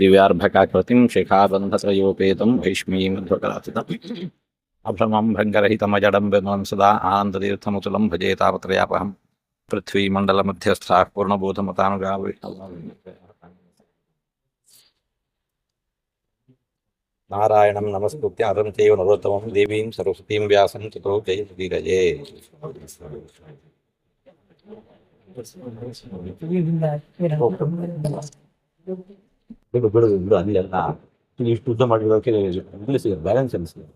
दिव्यार्भकाकृतिं शिखाबन्धत्रयोपेतं भैष्मीमध्वकराचितम् अभ्रमं भङ्गरहितमजडं विमलं सदा आनन्दतीर्थमतुलं भजे तापत्रयापहं पृथ्वीमण्डलमध्यस्थाः पूर्णबोधमतानुगाः नारायणं नमस्कृत्य नरं चैव नरोत्तमं देवीं सरस्वतीं व्यासं ततो जयमुदीरये। ಬಿಡು ಬಿಡು ಬಿಡು ಅಲ್ಲೆಲ್ಲ ಇಷ್ಟು ಉದ್ದ ಮಾಡಿರೋಕೆ ಇಂಗ್ಲೀಷ್ ಬ್ಯಾಲೆನ್ಸ್ ಅನಿಸ್ತದೆ.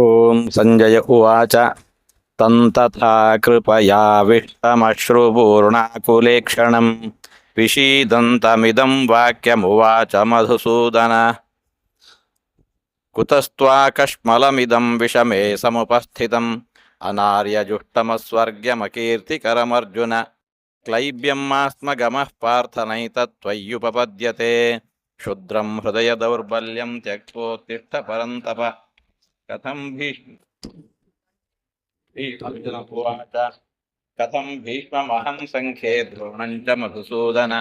ओम संजय उवाच तं तथा कृपयाविष्टमश्रुपूर्णाकुलेक्षणं विषीदन्तमिदं वाक्यमुवाच मधुसूदन कुतस्त्वाकश्मलमिदं विषमे समुपस्थितम् अनार्यजुष्टमस्वर्ग्यमकीर्तिकरमर्जुन क्लैब्यमास्मगमः पार्थ नैतत्त्वय्युपपद्यते क्षुद्रं हृदय दौर्बल्यं त्यक्तोत्तिष्ठ परन्तप कथं भीष्ममहं संख्ये द्रोणं च मधुसूदन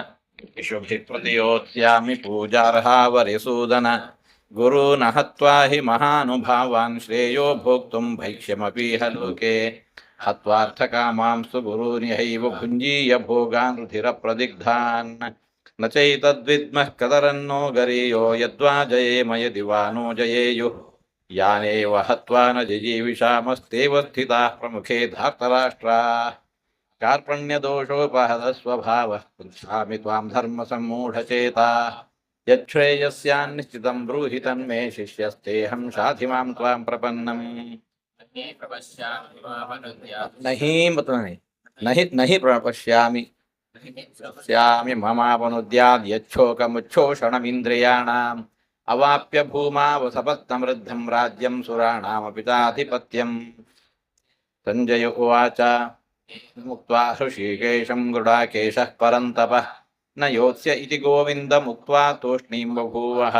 इषुभिः प्रतियोत्स्यामि पूजार्हा वरिसूदन गुरून् हत्वा हि महानुभावान् श्रेयो भोक्तुं भैक्ष्यमपीह लोके हत्वार्थकामांस्तु गुरून् यैव भुञ्जीय भोगान् रुधिरप्रदिग्धान् न चैतद्विद्मः कतरन्नो गरीयो यद्वा जयेम यदि वा नो जयेयुः यानेव हत्वा न जिजीविषामस्तेव स्थिताः प्रमुखे धार्तराष्ट्राः कार्पण्यदोषोपहतस्वभावः पृच्छामि त्वां धर्मसम्मूढचेताः यच्छ्रेयस्यान्निश्चितं ब्रूहि तन्मे शिष्यस्तेऽहं शाधिमां त्वां प्रपन्नम् नहि प्रपश्यामि ममापनुद्याद् यच्छोकमुच्छोषणमिन्द्रियाणाम् अवाप्य भूमावसपत्नमृद्धं राज्यं सुराणामपि चाधिपत्यम्। संजय उवाच मुक्त्वा हृषीकेशं गृडाकेशः परन्तपः न योत्स्य इति गोविन्दमुक्त्वा तूष्णीं बभूवः।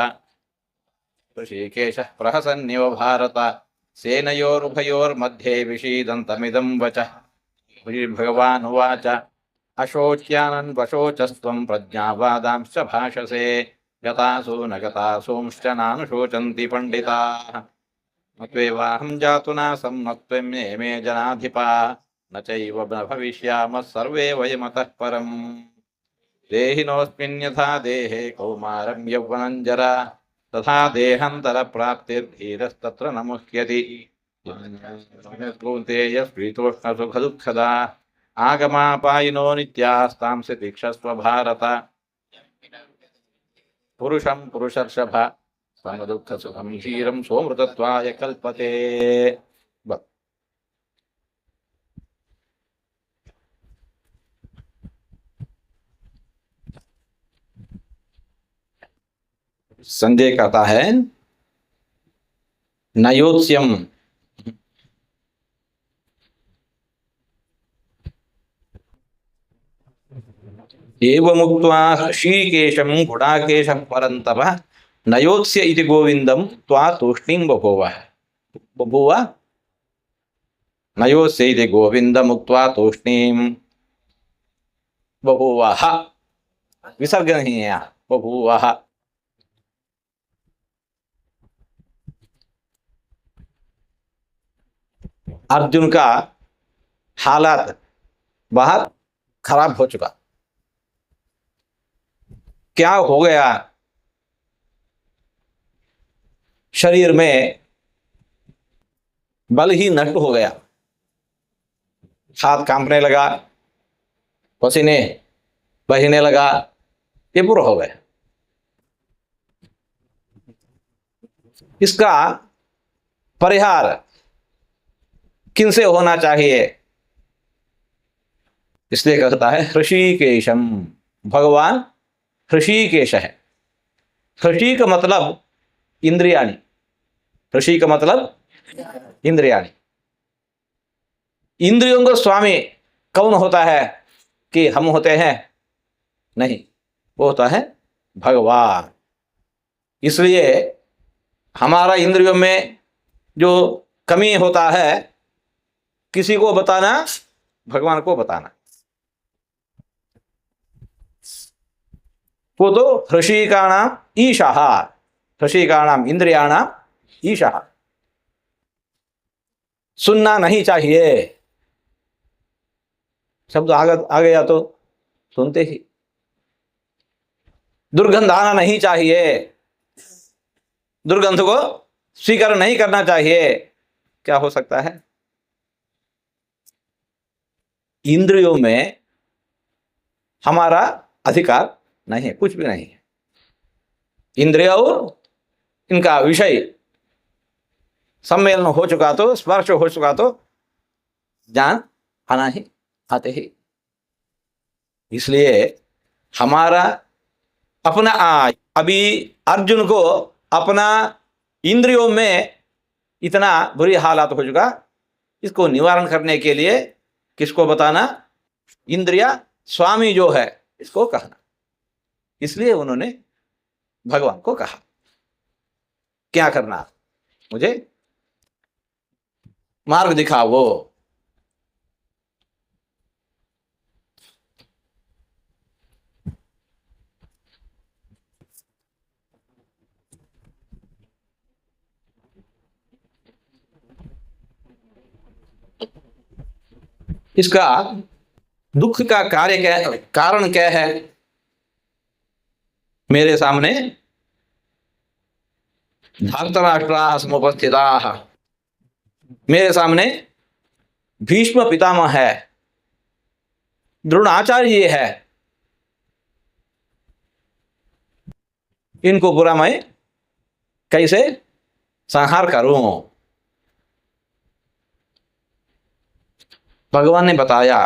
हृषीकेशः प्रहसन्निव भारत सेनयोरुभयोर्मध्ये विषीदन्तमिदं वचः। भगवानुवाच अशोच्यानन् वशोचस्त्वं प्रज्ञावादांश्च भाषसे गतासु न गतासूंश्च नानुशोचन्ति पण्डिताः न त्वेवाहं जातु नासं न त्वमेमे जनाधिपा न चैव न भविष्यामः सर्वे वयमतः परम् देहिनोऽस्मिन् यथा देहे कौमारं यौवनं जरा तथा देहान्तरप्राप्तिर्धीरस्तत्र न मुह्यति शीतोष्णसुखदुःखदा आगमापायिनो नित्यास्तांसि दीक्षस्व भारत पुरुषं पुरुषर्षभ समदुःखसुखं क्षीरं सोमृतत्वाय कल्पते। संजय कहता है नयोत्स्यम एवमुक्त्वा हृषीकेशं गुडाकेशं परन्तपः नयोत्स्य इति गोविन्दं त्वा तूष्णीं बभूव नयोत्स्य इति गोविन्दमुक्त्वा तूष्णीं बभूवः विसर्ग नहीं है बभूवः। अर्जुन का हालात बहुत खराब हो चुका। क्या हो गया? शरीर में बल ही नष्ट हो गया, हाथ कांपने लगा, पसीने बहने लगा, ये बुरा हो गया। इसका परिहार किनसे होना चाहिए? इसलिए कहता है हृषीकेशम, भगवान हृषीकेश है। हृषी का मतलब इंद्रियाणी, हृषी का मतलब इंद्रियाणि। इंद्रियों को स्वामी कौन होता है कि हम होते हैं? नहीं, वो होता है भगवान। इसलिए हमारा इंद्रियों में जो कमी होता है, किसी को बताना? भगवान को बताना। वो तो हृषिकाणाम ईशः, हृषिकाणाम इंद्रियाणाम ईशः। सुनना नहीं चाहिए, शब्द आ गया तो सुनते ही। दुर्गंध आना नहीं चाहिए, दुर्गंध को स्वीकार नहीं करना चाहिए। क्या हो सकता है? इंद्रियों में हमारा अधिकार नहीं है, कुछ भी नहीं है। इंद्रिय और इनका विषय सम्मेलन हो चुका तो, स्पर्श हो चुका तो ज्ञान आना ही आते ही। इसलिए हमारा अपना अभी अर्जुन को अपना इंद्रियों में इतना बुरी हालात हो चुका, इसको निवारण करने के लिए किसको बताना? इंद्रिया स्वामी जो है इसको कहना। इसलिए उन्होंने भगवान को कहा, क्या करना, मुझे मार्ग दिखाओ। इसका दुख का कारण क्या है? मेरे सामने धार्तराष्ट्राः समुपस्थिताः, मेरे सामने भीष्म पितामह है, द्रोणाचार्य है। इनको पूरा मैं कैसे संहार करूं? भगवान ने बताया,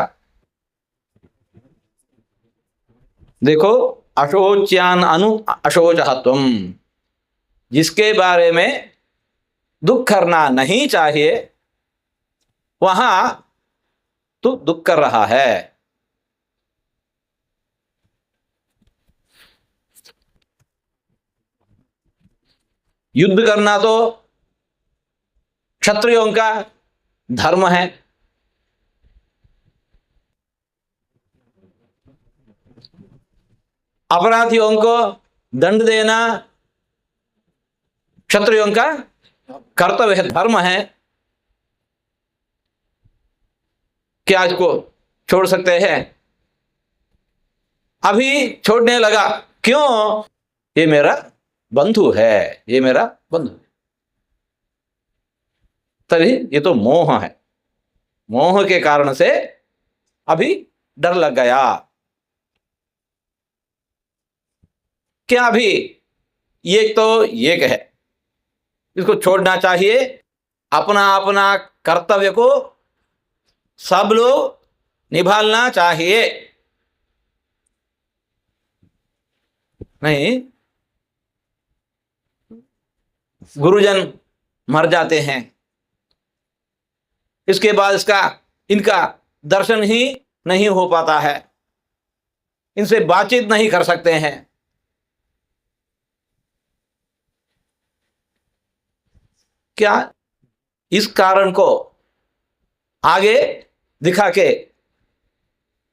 देखो, अशोच्यान अनु अशोचः त्वम्, जिसके बारे में दुख करना नहीं चाहिए वहां तू दुख कर रहा है। युद्ध करना तो क्षत्रियों का धर्म है। अपराधियों को दंड देना क्षत्रियों का कर्तव्य है, धर्म है। क्या इसको छोड़ सकते हैं? अभी छोड़ने लगा, क्यों? ये मेरा बंधु है, ये मेरा बंधु है। तभी ये तो मोह है, मोह के कारण से अभी डर लग गया। क्या अभी एक तो एक है, इसको छोड़ना चाहिए। अपना अपना कर्तव्य को सब लोग निभाना चाहिए। नहीं, गुरुजन मर जाते हैं, इसके बाद इनका दर्शन ही नहीं हो पाता है, इनसे बातचीत नहीं कर सकते हैं। क्या इस कारण को आगे दिखा के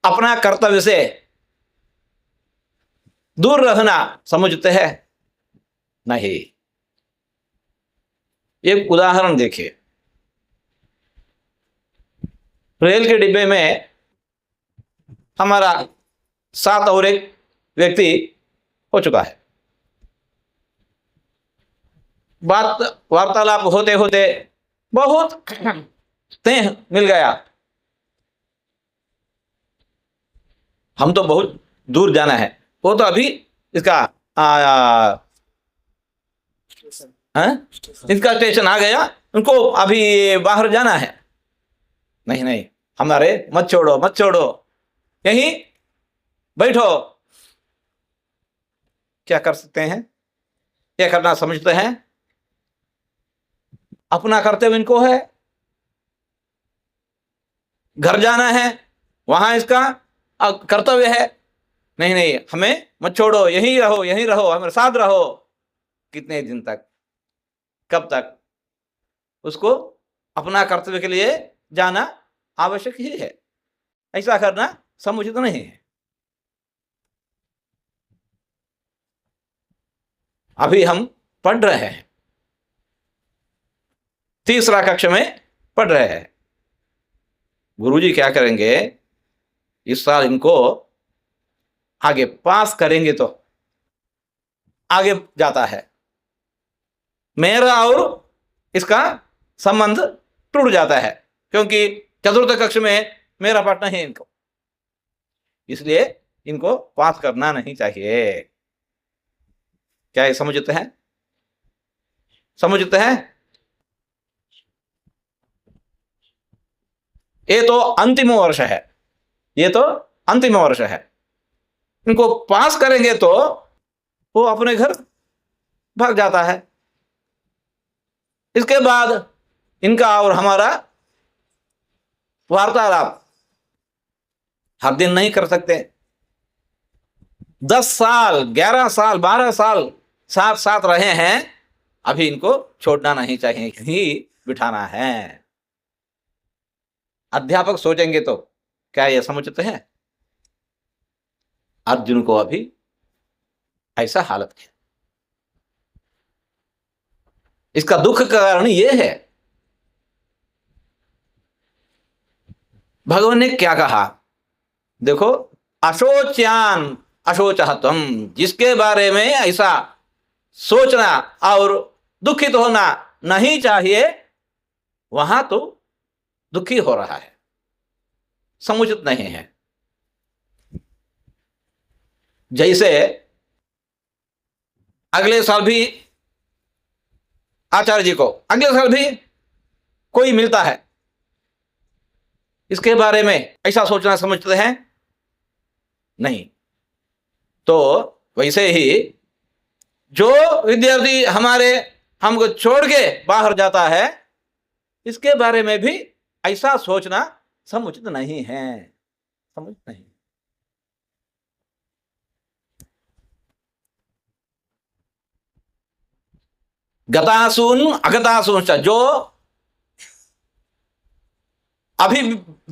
अपना कर्तव्य से दूर रहना समझते हैं? नहीं। एक उदाहरण देखिए, रेल के डिब्बे में हमारा साथ और एक व्यक्ति हो चुका है। बात वार्तालाप होते होते बहुत स्नेह मिल गया। हम तो बहुत दूर जाना है, वो तो अभी इसका इसका स्टेशन आ गया, उनको अभी बाहर जाना है। नहीं नहीं, हमारे मत छोड़ो मत छोड़ो, यहीं बैठो। क्या कर सकते हैं? क्या करना समझते हैं? अपना कर्तव्य इनको है, घर जाना है वहां इसका कर्तव्य है, नहीं नहीं हमें मत छोड़ो, यहीं रहो यहीं रहो, हमारे साथ रहो। कितने दिन तक, कब तक? उसको अपना कर्तव्य के लिए जाना आवश्यक ही है, ऐसा करना समुचित नहीं है। अभी हम पढ़ रहे हैं, तीसरा कक्षा में पढ़ रहे हैं। गुरुजी क्या करेंगे, इस साल इनको आगे पास करेंगे तो आगे जाता है, मेरा और इसका संबंध टूट जाता है, क्योंकि चतुर्थ कक्षा में मेरा पढ़ना है इनको, इसलिए इनको पास करना नहीं चाहिए। क्या ये समझते हैं? समझते हैं? ये तो अंतिम वर्ष है, ये तो अंतिम वर्ष है। इनको पास करेंगे तो वो अपने घर भाग जाता है। इसके बाद इनका और हमारा वार्तालाप हर दिन नहीं कर सकते। 10 साल 11 साल 12 साल साथ साथ रहे हैं, अभी इनको छोड़ना नहीं चाहिए, यही बिठाना है। अध्यापक सोचेंगे तो क्या ये समझते हैं? अर्जुन को अभी ऐसा हालत है। इसका दुख का कारण ये है, भगवान ने क्या कहा देखो, अशोच्यान अशोचहत्वम, जिसके बारे में ऐसा सोचना और दुखित होना नहीं चाहिए, वहां तो दुखी हो रहा है, समुचित नहीं है। जैसे अगले साल भी आचार्य जी को अगले साल भी कोई मिलता है, इसके बारे में ऐसा सोचना समझते हैं नहीं। तो वैसे ही जो विद्यार्थी हमारे हमको छोड़ के बाहर जाता है, इसके बारे में भी ऐसा सोचना समुचित नहीं है, समुचित नहीं। गतासून अगतासून, जो अभी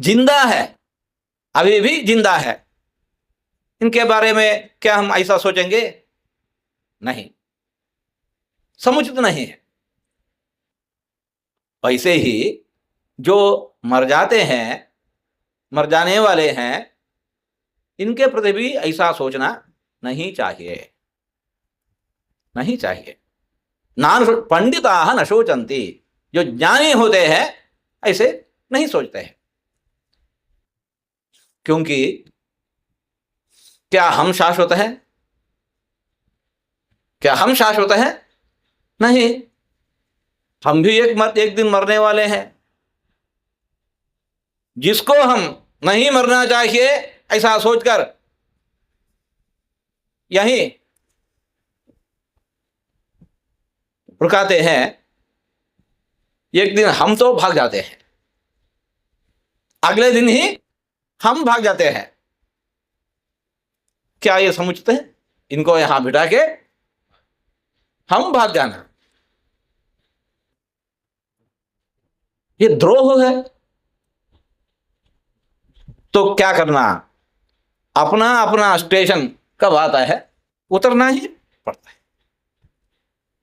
जिंदा है, अभी भी जिंदा है, इनके बारे में क्या हम ऐसा सोचेंगे? नहीं, समुचित नहीं है। वैसे ही जो मर जाते हैं, मर जाने वाले हैं, इनके प्रति भी ऐसा सोचना नहीं चाहिए, नहीं चाहिए। नान पंडिता न शोचंती, जो ज्ञानी होते हैं ऐसे नहीं सोचते हैं। क्योंकि क्या हम शाश्वत हैं? क्या हम शाश्वत हैं? नहीं, हम भी एक दिन मरने वाले हैं। जिसको हम नहीं मरना चाहिए ऐसा सोचकर यहीं रुकाते हैं, एक दिन हम तो भाग जाते हैं, अगले दिन ही हम भाग जाते हैं। क्या ये समझते हैं? इनको यहां बिठा के हम भाग जाना, ये द्रोह है। तो क्या करना, अपना अपना स्टेशन कब आता है उतरना ही पड़ता है।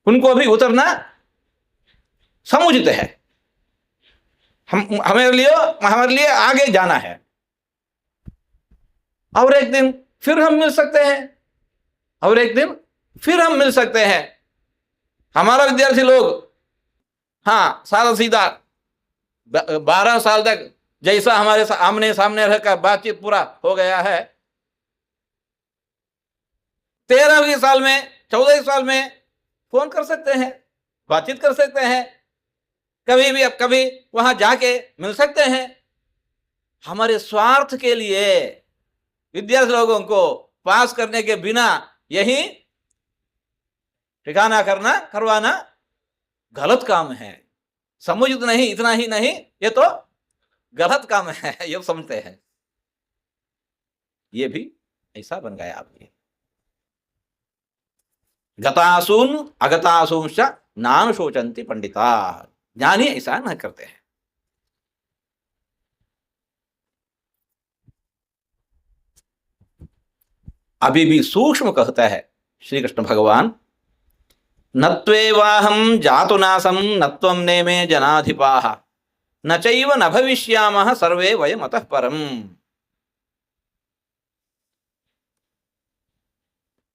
उनको भी उतरना समुचित है। हमारे लिए आगे जाना है, और एक दिन फिर हम मिल सकते हैं, और एक दिन फिर हम मिल सकते हैं। हमारा विद्यार्थी लोग हाँ सादा सीधा 12 साल तक जैसा हमारे आमने सामने रहकर बातचीत पूरा हो गया है, 13वीं साल में 14 साल में फोन कर सकते हैं, बातचीत कर सकते हैं, कभी भी अब कभी वहां जाके मिल सकते हैं। हमारे स्वार्थ के लिए विद्यार्थी लोगों को पास करने के बिना यही ठिकाना करवाना गलत काम है, समुचित नहीं, इतना ही नहीं, ये तो गलत काम है, ये समझते हैं। ये भी ऐसा बन गया आपके। गतासून अगतासूंश्च नानुशोचन्ति पंडिता। ज्ञानी ऐसा न करते हैं। अभी भी सूक्ष्म कहता है श्री कृष्ण भगवान, नत्वेवाहं जातुनासं नत्वं नेमे जनाधिपाः न चैव न भविष्यामः सर्वे वयम् अतः परम्।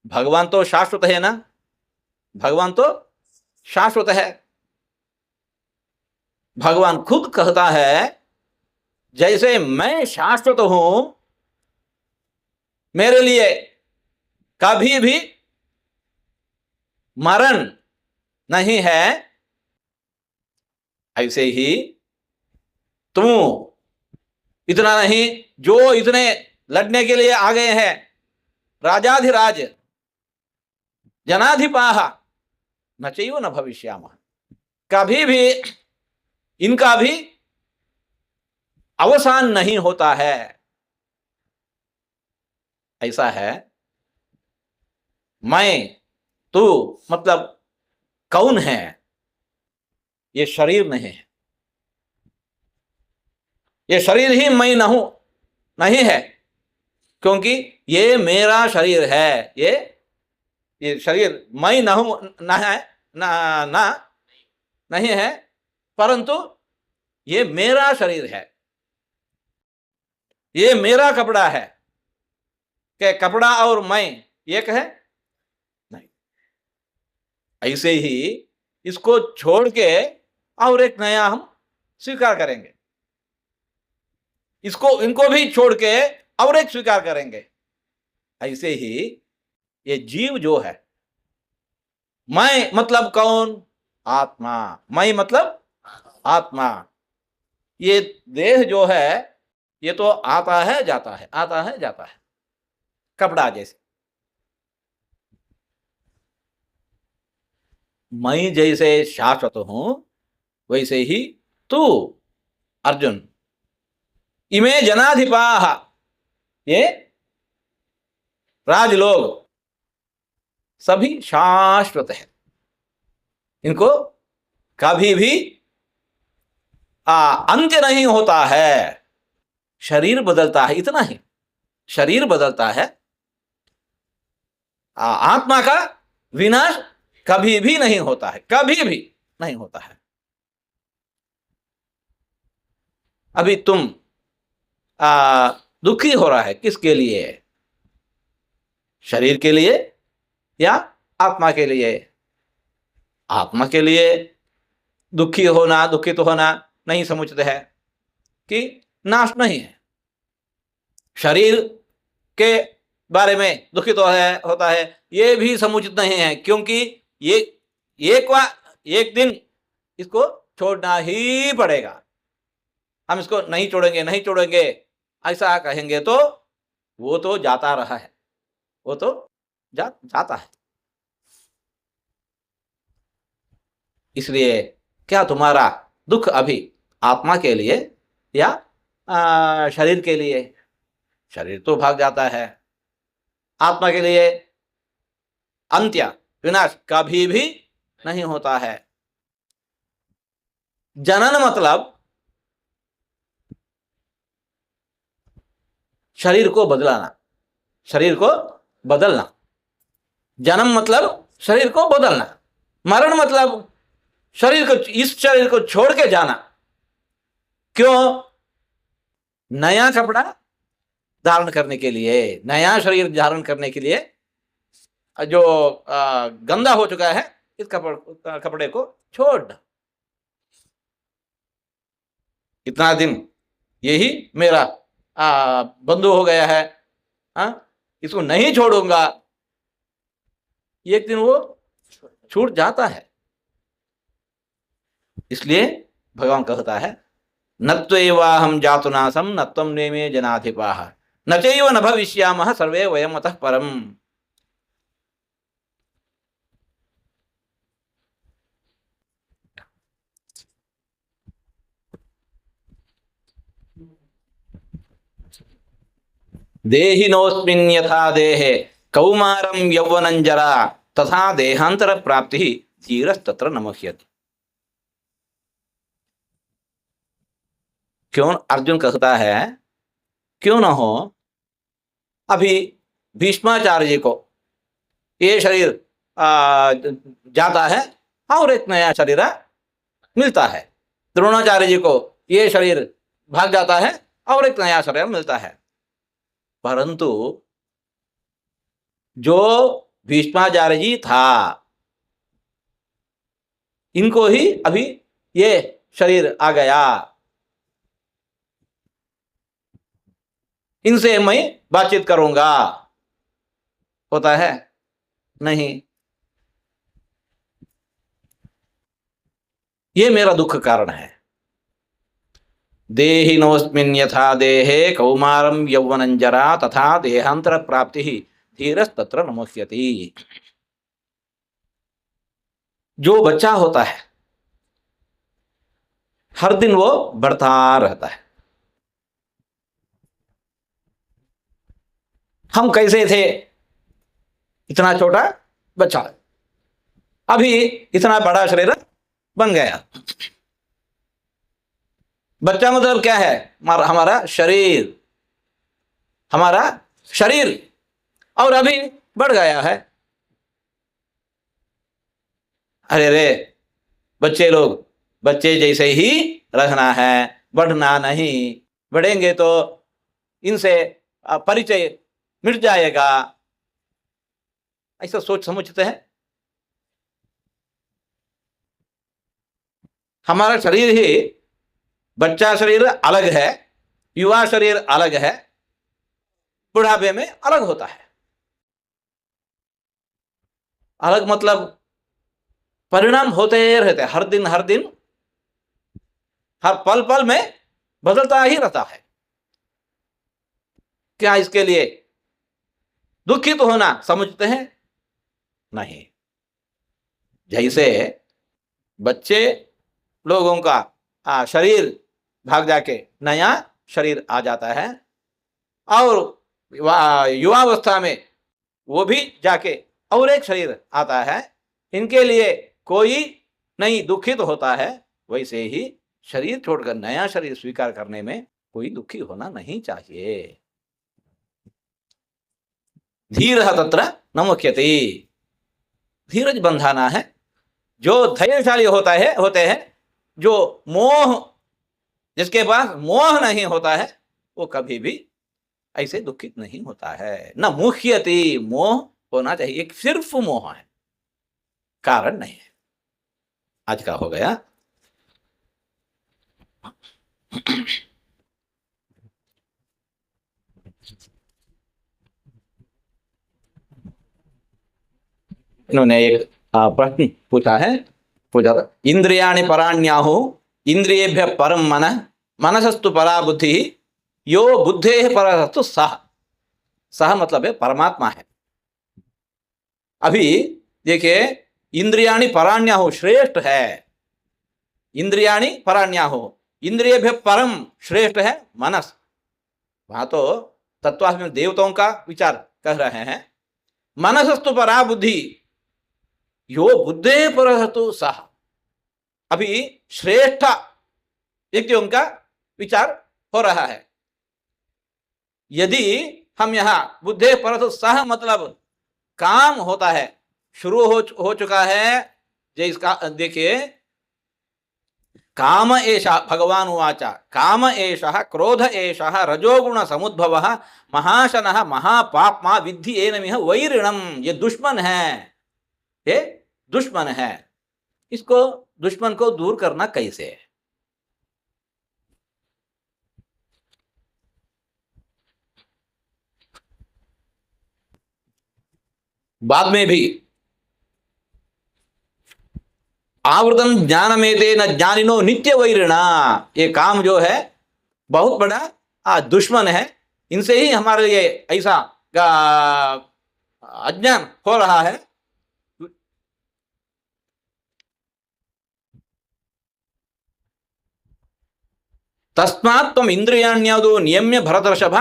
भगवान तो शाश्वत है ना, भगवान तो शाश्वत है। भगवान खुद कहता है, जैसे मैं शाश्वत हूं, मेरे लिए कभी भी मरण नहीं है, ऐसे ही तुम इतना नहीं, जो इतने लड़ने के लिए आ गए हैं, राजाधिराज जनाधिपाः न चैव न भविष्यामः, कभी भी इनका भी अवसान नहीं होता है। ऐसा है। मैं तू मतलब कौन है? ये शरीर नहीं है, ये शरीर ही मैं नहीं है, क्योंकि ये मेरा शरीर है। ये शरीर मैं न है, ना नहीं है, परंतु ये मेरा शरीर है, ये मेरा कपड़ा है। क्या कपड़ा और मैं एक है? नहीं। ऐसे ही इसको छोड़ के और एक नया हम स्वीकार करेंगे, इसको इनको भी छोड़ के और एक स्वीकार करेंगे। ऐसे ही ये जीव जो है, मैं मतलब कौन? आत्मा। मैं मतलब आत्मा। ये देह जो है, ये तो आता है जाता है, आता है जाता है, कपड़ा जैसे। मैं जैसे शाश्वत हूं, वैसे ही तू अर्जुन। इमे जनाधिपाः, ये राजलोग सभी शाश्वत है, इनको कभी भी अंत्य नहीं होता है। शरीर बदलता है, इतना ही, शरीर बदलता है। आत्मा का विनाश कभी भी नहीं होता है, कभी भी नहीं होता है। अभी तुम दुखी हो रहा है, किसके लिए? शरीर के लिए या आत्मा के लिए? आत्मा के लिए दुखी होना, दुखित होना नहीं समझते हैं कि नाश नहीं है। शरीर के बारे में दुखित होता है, ये भी समुचित नहीं है, क्योंकि ये एक दिन इसको छोड़ना ही पड़ेगा। हम इसको नहीं छोड़ेंगे, नहीं छोड़ेंगे ऐसा कहेंगे तो वो तो जाता रहा है, वो तो जाता है। इसलिए क्या तुम्हारा दुख अभी आत्मा के लिए या शरीर के लिए? शरीर तो भाग जाता है। आत्मा के लिए अंत्य, विनाश कभी भी नहीं होता है। जनन मतलब शरीर को बदलाना, शरीर को बदलना। जन्म मतलब शरीर को बदलना। मरण मतलब शरीर को, इस शरीर को छोड़ के जाना। क्यों? नया कपड़ा धारण करने के लिए, नया शरीर धारण करने के लिए, जो गंदा हो चुका है इस कपड़े को छोड़। इतना दिन यही मेरा बंधु हो गया है, इसको नहीं छोड़ूंगा, एक दिन वो छूट जाता है। इसलिए भगवान कहता है, नत्वेवाहं जातुनासं नत्वं नेमे जनाधिपाः न चैव न भविष्यामः सर्वे वयम् अतः परम्। देहिनोऽस्मिन् यथा देहे कौमारं यौवनं जरा तथा देहांतर प्राप्ति धीरस्तत्र न मुह्यति। क्यों अर्जुन कहता है क्यों न हो, अभी भीष्माचार्य जी को ये शरीर जाता है और एक नया शरीर मिलता है, द्रोणाचार्य जी को ये शरीर भाग जाता है और एक नया शरीर मिलता है, परंतु जो भीष्माचार्य जी था इनको ही अभी ये शरीर आ गया, इनसे मैं बातचीत करूंगा, होता है नहीं। ये मेरा दुख कारण है। देहिनोऽस्मिन् यथा देहे कौमारं यौवनं जरा तथा देहांतर प्राप्ति धीरस्तत्र न मुह्यति। जो बच्चा होता है हर दिन वो बढ़ता रहता है। हम कैसे थे, इतना छोटा बच्चा, अभी इतना बड़ा शरीर बन गया। बच्चा मतलब क्या है, हमारा शरीर, हमारा शरीर, और अभी बढ़ गया है। अरे रे बच्चे लोग बच्चे जैसे ही रहना है, बढ़ना नहीं, बढ़ेंगे तो इनसे परिचय मिट जाएगा, ऐसा सोच समझते हैं। हमारा शरीर ही, बच्चा शरीर अलग है, युवा शरीर अलग है, बुढ़ापे में अलग होता है। अलग मतलब परिणाम होते रहते, हर दिन हर पल पल में बदलता ही रहता है। क्या इसके लिए दुखित तो होना समझते हैं? नहीं। जैसे बच्चे लोगों का शरीर भाग जाके नया शरीर आ जाता है, और युवावस्था में वो भी जाके और एक शरीर आता है, इनके लिए कोई नहीं दुखित होता है, वैसे ही शरीर छोड़कर नया शरीर स्वीकार करने में कोई दुखी होना नहीं चाहिए। धीरः तत्र न मुह्यति। धीरज बंधाना है। जो धैर्यशाली होते हैं, जो मोह, जिसके पास मोह नहीं होता है, वो कभी भी ऐसे दुखित नहीं होता है। न मुह्यति, मोह होना चाहिए, एक सिर्फ मोह है, कारण नहीं है। आज का हो गया। इन्होंने एक प्रश्न पूछा है, इंद्रियाणि पराण्याहु इंद्रियेभ्य परम मन मनसस्तु परा बुद्धि यो बुद्धे परस्तु सह। सह मतलब है परमात्मा है। अभी देखिए, इंद्रियाणि पराण्याहु श्रेष्ठ है, इंद्रियाणि पराण्याहु, इंद्रियेभ्य परम श्रेष्ठ है मनस। वहां तो तत्वात्म देवताओं का विचार कह रहे हैं। मनसस्तु परा बुद्धि यो बुद्धे परस्तु सह। अभी श्रेष्ठ व्यक्तियों का विचार हो रहा है। यदि हम यहाँ बुद्धे परस्तु सह मतलब काम होता है, शुरू हो चुका है, जिसका देखिए, काम एषः भगवान उवाच काम एषः क्रोध एषः रजोगुण समुद्भवः महाशनः महापाप्मा विद्धि एनमिह वैरिणम। ये दुश्मन है, ये दुश्मन है। इसको दुश्मन को दूर करना कैसे है? बाद में भी आवृतम ज्ञानमेते न ज्ञानिनो नित्य वैरिणा। ये काम जो है बहुत बड़ा दुश्मन है, इनसे ही हमारे लिए ऐसा अज्ञान हो रहा है। तस्मात् त्वम् इंद्रियाण्यदो नियम्य भरतर्षभ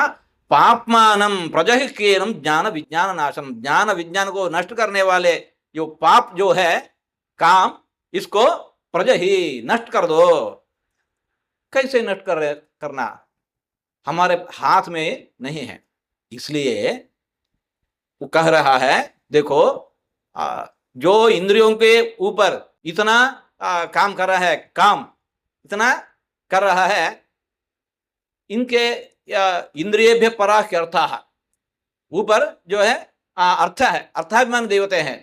पापमानम प्रजहिकेनम ज्ञान विज्ञान नाशम, ज्ञान विज्ञान को नष्ट करने वाले जो पाप जो है काम, इसको प्रजहि नष्ट कर दो। कैसे नष्ट करना हमारे हाथ में नहीं है। इसलिए वो कह रहा है देखो जो इंद्रियों के ऊपर इतना काम कर रहा है, काम इतना कर रहा है, इनके इंद्रियेभ्य पराः अर्थाः, ऊपर जो है अर्थ है, अर्थाभिमान देवते हैं।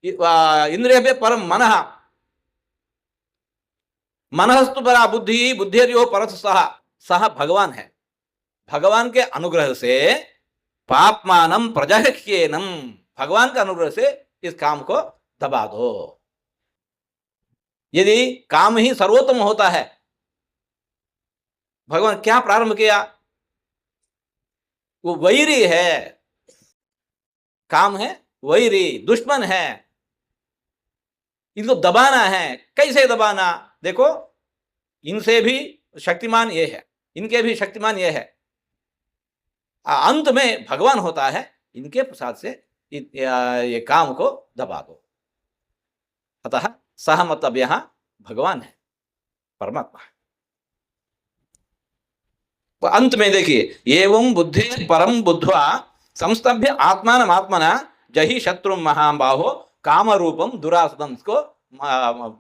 इंद्रियेभ्य परम मनः, मनस्तु परा बुद्धि, बुद्धिर्यो परत सह, सह भगवान है। भगवान के अनुग्रह से पापमानम प्रजह्येनम, भगवान के अनुग्रह से इस काम को दबा दो। यदि काम ही सर्वोत्तम होता है, भगवान क्या प्रारंभ किया? वो वैरी है, काम है वैरी, दुश्मन है, इनको दबाना है। कैसे दबाना? देखो इनसे भी शक्तिमान ये है, इनके भी शक्तिमान ये है, अंत में भगवान होता है। इनके प्रसाद से ये काम को दबा दो। अतः सह मतलब यहां भगवान है, परमात्मा। तो अंत में देखिए, एवं बुद्धि परम बुद्ध्वा संस्तभ्य आत्मान आत्मना जहि शत्रु महाबाहो काम रूपम दुरासदम को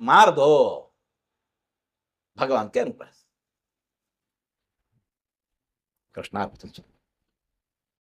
मार दो भगवान के अनुग्रह। कृष्णार्पणमस्तु।